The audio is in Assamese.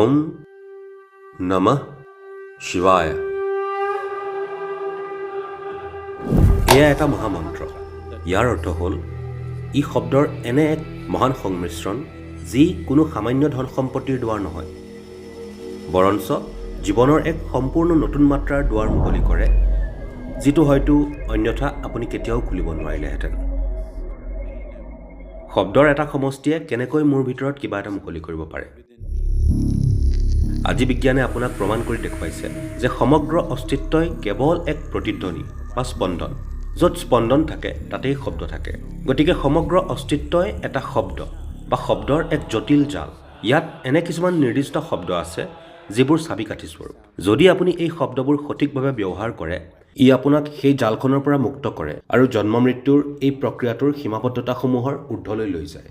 ওম নমঃ শিৱায়। এয়া এটা মহামন্ত্ৰ। ইয়াৰ অৰ্থ হ'ল ই শব্দৰ এনে এক মহান সংমিশ্ৰণ যি কোনো সামান্য ধন সম্পত্তিৰ দুৱাৰ নহয়, বৰঞ্চ জীৱনৰ এক সম্পূৰ্ণ নতুন মাত্ৰাৰ দুৱাৰ মুকলি কৰে, যিটো হয়তো অন্যথা আপুনি কেতিয়াও খুলিব নোৱাৰিলেহেঁতেন। শব্দৰ এটা সমষ্টিয়ে কেনেকৈ মোৰ ভিতৰত কিবা এটা মুকলি কৰিব পাৰে। আজি বিজ্ঞানে আপোনাক প্ৰমাণ কৰি দেখুৱাইছে যে সমগ্ৰ অস্তিত্বই কেৱল এক প্ৰতিধ্বনি বা স্পন্দন। য'ত স্পন্দন থাকে তাতেই শব্দ থাকে। গতিকে সমগ্ৰ অস্তিত্বই এটা শব্দ বা শব্দৰ এক জটিল জাল। ইয়াত এনে কিছুমান নিৰ্দিষ্ট শব্দ আছে যিবোৰ চাবিকাঠি স্বৰূপ। যদি আপুনি এই শব্দবোৰ সঠিকভাৱে ব্যৱহাৰ কৰে, ই আপোনাক সেই জালখনৰ পৰা মুক্ত কৰে আৰু জন্ম মৃত্যুৰ এই প্ৰক্ৰিয়াটোৰ সীমাবদ্ধতাসমূহৰ ঊৰ্ধ্বলৈ লৈ যায়।